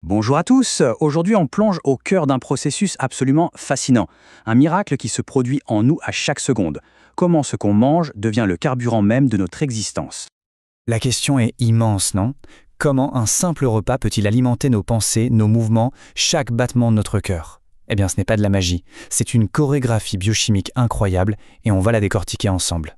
Bonjour à tous, aujourd'hui on plonge au cœur d'un processus absolument fascinant, un miracle qui se produit en nous à chaque seconde. Comment ce qu'on mange devient le carburant même de notre existence. La question est immense, non? Comment un simple repas peut-il alimenter nos pensées, nos mouvements, chaque battement de notre cœur? Eh bien, ce n'est pas de la magie, c'est une chorégraphie biochimique incroyable et on va la décortiquer ensemble.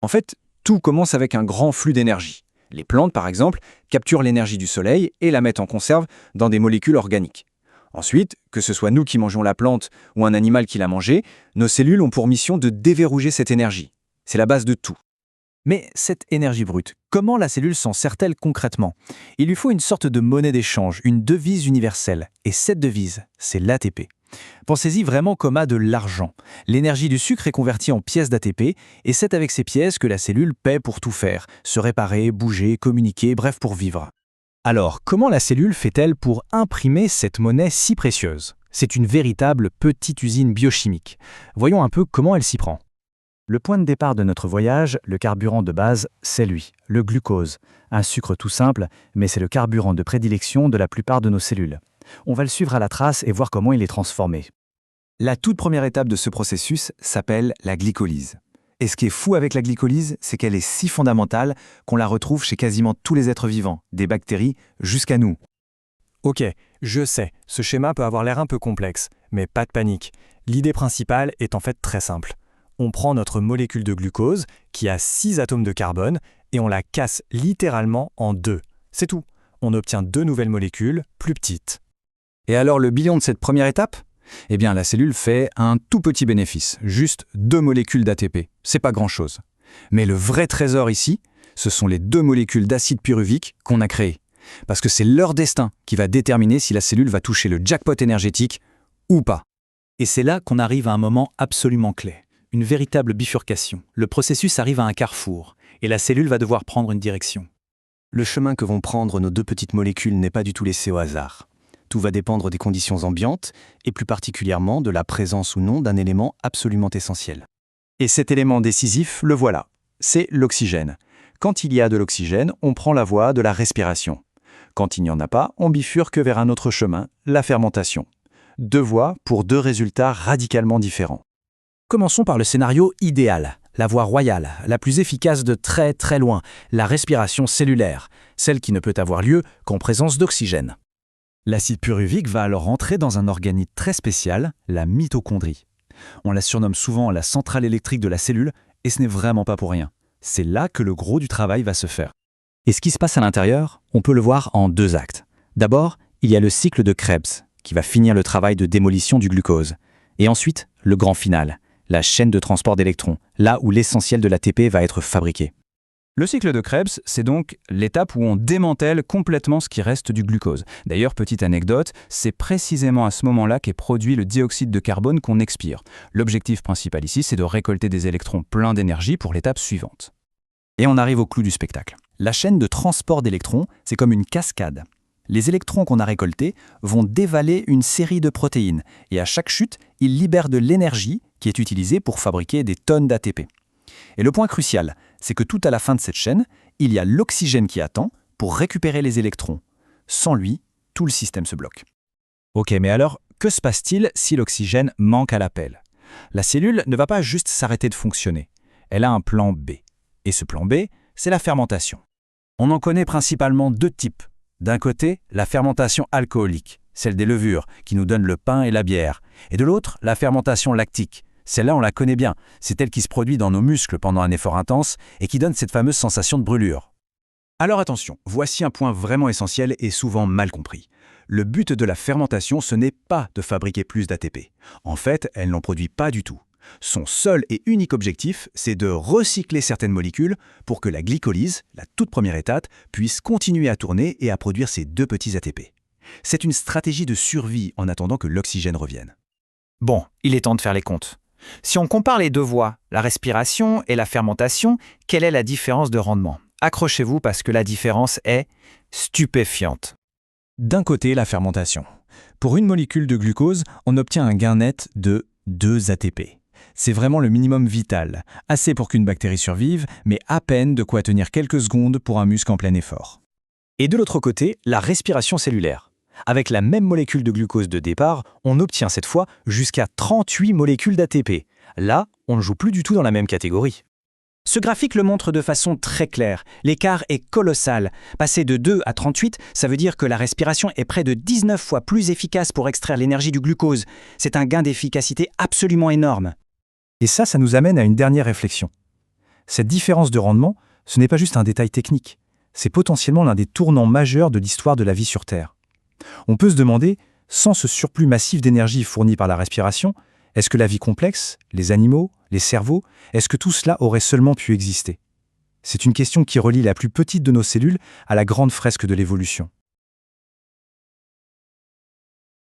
En fait, tout commence avec un grand flux d'énergie. Les plantes, par exemple, capturent l'énergie du soleil et la mettent en conserve dans des molécules organiques. Ensuite, que ce soit nous qui mangeons la plante ou un animal qui l'a mangée, nos cellules ont pour mission de déverrouiller cette énergie. C'est la base de tout. Mais cette énergie brute, comment la cellule s'en sert-elle concrètement? Il lui faut une sorte de monnaie d'échange, une devise universelle. Et cette devise, c'est l'ATP. Pensez-y vraiment comme à de l'argent. L'énergie du sucre est convertie en pièces d'ATP, et c'est avec ces pièces que la cellule paie pour tout faire, se réparer, bouger, communiquer, bref pour vivre. Alors, comment la cellule fait-elle pour imprimer cette monnaie si précieuse? C'est une véritable petite usine biochimique. Voyons un peu comment elle s'y prend. Le point de départ de notre voyage, le carburant de base, c'est lui, le glucose. Un sucre tout simple, mais c'est le carburant de prédilection de la plupart de nos cellules. On va le suivre à la trace et voir comment il est transformé. La toute première étape de ce processus s'appelle la glycolyse. Et ce qui est fou avec la glycolyse, c'est qu'elle est si fondamentale qu'on la retrouve chez quasiment tous les êtres vivants, des bactéries jusqu'à nous. Ok, je sais, ce schéma peut avoir l'air un peu complexe, mais pas de panique. L'idée principale est en fait très simple. On prend notre molécule de glucose, qui a 6 atomes de carbone, et on la casse littéralement en deux. C'est tout. On obtient 2 nouvelles molécules, plus petites. Et alors le bilan de cette première étape? Eh bien la cellule fait un tout petit bénéfice, juste 2 molécules d'ATP. C'est pas grand-chose. Mais le vrai trésor ici, ce sont les 2 molécules d'acide pyruvique qu'on a créées. Parce que c'est leur destin qui va déterminer si la cellule va toucher le jackpot énergétique ou pas. Et c'est là qu'on arrive à un moment absolument clé. Une véritable bifurcation. Le processus arrive à un carrefour, et la cellule va devoir prendre une direction. Le chemin que vont prendre nos 2 petites molécules n'est pas du tout laissé au hasard. Tout va dépendre des conditions ambiantes, et plus particulièrement de la présence ou non d'un élément absolument essentiel. Et cet élément décisif, le voilà. C'est l'oxygène. Quand il y a de l'oxygène, on prend la voie de la respiration. Quand il n'y en a pas, on bifurque vers un autre chemin, la fermentation. 2 voies pour 2 résultats radicalement différents. Commençons par le scénario idéal, la voie royale, la plus efficace de très très loin, la respiration cellulaire, celle qui ne peut avoir lieu qu'en présence d'oxygène. L'acide pyruvique va alors entrer dans un organite très spécial, la mitochondrie. On la surnomme souvent la centrale électrique de la cellule, et ce n'est vraiment pas pour rien. C'est là que le gros du travail va se faire. Et ce qui se passe à l'intérieur, on peut le voir en 2 actes. D'abord, il y a le cycle de Krebs, qui va finir le travail de démolition du glucose. Et ensuite, le grand final, la chaîne de transport d'électrons, là où l'essentiel de l'ATP va être fabriqué. Le cycle de Krebs, c'est donc l'étape où on démantèle complètement ce qui reste du glucose. D'ailleurs, petite anecdote, c'est précisément à ce moment-là qu'est produit le dioxyde de carbone qu'on expire. L'objectif principal ici, c'est de récolter des électrons pleins d'énergie pour l'étape suivante. Et on arrive au clou du spectacle. La chaîne de transport d'électrons, c'est comme une cascade. Les électrons qu'on a récoltés vont dévaler une série de protéines, et à chaque chute, ils libèrent de l'énergie qui est utilisée pour fabriquer des tonnes d'ATP. Et le point crucial, c'est que tout à la fin de cette chaîne, il y a l'oxygène qui attend pour récupérer les électrons. Sans lui, tout le système se bloque. Ok, mais alors, que se passe-t-il si l'oxygène manque à l'appel? La cellule ne va pas juste s'arrêter de fonctionner. Elle a un plan B. Et ce plan B, c'est la fermentation. On en connaît principalement 2 types. D'un côté, la fermentation alcoolique, celle des levures, qui nous donne le pain et la bière. Et de l'autre, la fermentation lactique. Celle-là, on la connaît bien. C'est elle qui se produit dans nos muscles pendant un effort intense et qui donne cette fameuse sensation de brûlure. Alors attention, voici un point vraiment essentiel et souvent mal compris. Le but de la fermentation, ce n'est pas de fabriquer plus d'ATP. En fait, elle n'en produit pas du tout. Son seul et unique objectif, c'est de recycler certaines molécules pour que la glycolyse, la toute première étape, puisse continuer à tourner et à produire ces 2 petits ATP. C'est une stratégie de survie en attendant que l'oxygène revienne. Bon, il est temps de faire les comptes. Si on compare les 2 voies, la respiration et la fermentation, quelle est la différence de rendement? Accrochez-vous parce que la différence est stupéfiante. D'un côté, la fermentation. Pour une molécule de glucose, on obtient un gain net de 2 ATP. C'est vraiment le minimum vital, assez pour qu'une bactérie survive, mais à peine de quoi tenir quelques secondes pour un muscle en plein effort. Et de l'autre côté, la respiration cellulaire. Avec la même molécule de glucose de départ, on obtient cette fois jusqu'à 38 molécules d'ATP. Là, on ne joue plus du tout dans la même catégorie. Ce graphique le montre de façon très claire. L'écart est colossal. Passer de 2 à 38, ça veut dire que la respiration est près de 19 fois plus efficace pour extraire l'énergie du glucose. C'est un gain d'efficacité absolument énorme. Et ça nous amène à une dernière réflexion. Cette différence de rendement, ce n'est pas juste un détail technique. C'est potentiellement l'un des tournants majeurs de l'histoire de la vie sur Terre. On peut se demander, sans ce surplus massif d'énergie fourni par la respiration, est-ce que la vie complexe, les animaux, les cerveaux, est-ce que tout cela aurait seulement pu exister? C'est une question qui relie la plus petite de nos cellules à la grande fresque de l'évolution.